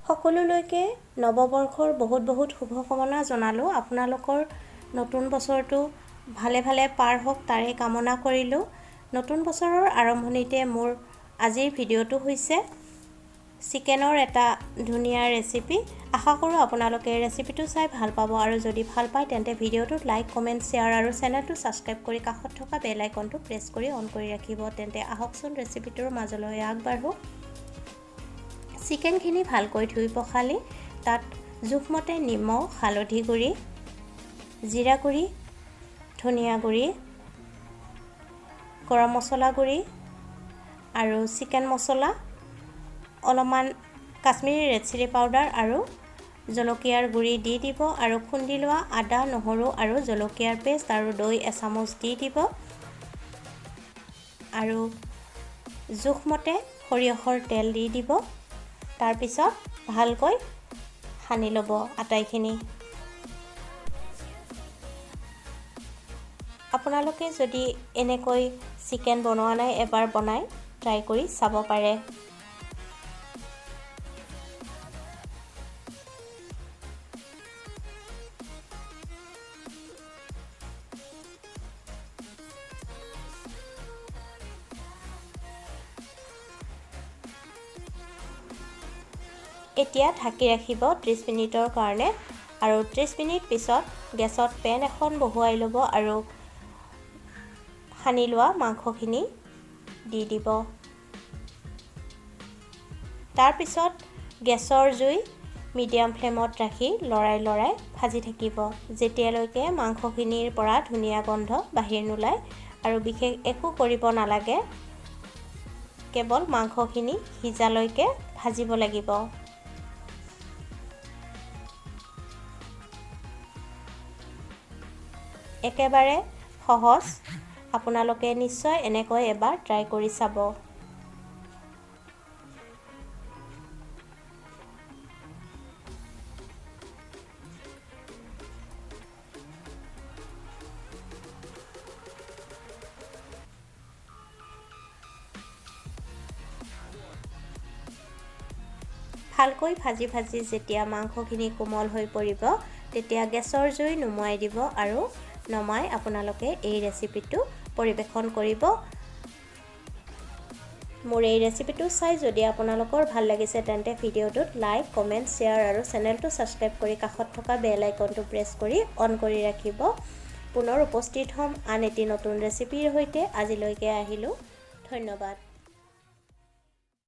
সকলোলৈকে নৱবৰ্ষৰ বহুত শুভকামনা জনালোঁ। আপোনালোকৰ নতুন বছৰটো ভালে ভালে পাৰ হওক তাৰে কামনা কৰিলোঁ। নতুন বছৰৰ আৰম্ভণিতে মোৰ আজিৰ ভিডিঅ'টো হৈছে চিকেনৰ এটা ধুনীয়া ৰেচিপি। আশা কৰোঁ আপোনালোকে ৰেচিপিটো চাই ভাল পাব আৰু যদি ভাল পায় তেন্তে ভিডিঅ'টোত লাইক, কমেণ্ট, শ্বেয়াৰ আৰু চেনেলটো ছাবস্ক্ৰাইব কৰি কাষত থকা বেল আইকনটো প্ৰেছ কৰি অন কৰি ৰাখিব। তেন্তে আহকচোন ৰেচিপিটোৰ মাজলৈ আগবাঢ়ো। চিকেনখিনি ভালকৈ ধুই পখালি তাত জোখমতে নিমখ, হালধি গুড়ি, জিৰা গুড়ি, ধনিয়া গুড়ি, গৰম মছলা গুড়ি আৰু চিকেন মছলা, অলপমান কাশ্মীৰী ৰেড চিলি পাউডাৰ আৰু জলকীয়াৰ গুড়ি দি দিব আৰু খুন্দি লোৱা আদা, নহৰু আৰু জলকীয়াৰ পেষ্ট আৰু দৈ এচামুচ দি দিব আৰু জোখমতে সৰিয়হৰ তেল দি দিব। তাৰপিছত ভালকৈ সানি ল'ব আটাইখিনি। আপোনালোকে যদি এনেকৈ চিকেন বনোৱা নাই এবাৰ বনাই ট্ৰাই কৰি চাব পাৰে। এতিয়া ঢাকি ৰাখিব 30 মিনিটৰ কাৰণে আৰু 30 মিনিট পিছত গেছত পেন এখন বহুৱাই ল'ব আৰু সানি লোৱা মাংসখিনি দি দিব। তাৰপিছত গেছৰ জুই মিডিয়াম ফ্লেমত ৰাখি লৰাই ভাজি থাকিব যেতিয়ালৈকে মাংসখিনিৰ পৰা ধুনীয়া গন্ধ বাহিৰ নোলায় আৰু বিশেষ একো কৰিব নালাগে, কেৱল মাংসখিনি সিজালৈকে ভাজিব লাগিব। একেবাৰে সহজ, আপোনালোকে নিশ্চয় এনেকৈ এবাৰ ট্ৰাই কৰি চাব। ভালকৈ ভাজি যেতিয়া মাংসখিনি কোমল হৈ পৰিব তেতিয়া গেছৰ জুই নুমুৱাই দিব আৰু নমাই আপোনালোকে এই ৰেচিপিটো পৰিৱেশন কৰিব। মোৰ এই ৰেচিপিটো চাই যদি আপোনালোকৰ ভাল লাগিছে তেন্তে ভিডিঅ'টোত লাইক, কমেণ্ট, শ্বেয়াৰ আৰু চেনেলটো ছাবস্ক্ৰাইব কৰি কাষত থকা বেল আইকনটো প্ৰেছ কৰি অন কৰি ৰাখিব। পুনৰ উপস্থিত হ'ম আন এটি নতুন ৰেচিপিৰ সৈতে। আজিলৈকে আহিলোঁ, ধন্যবাদ।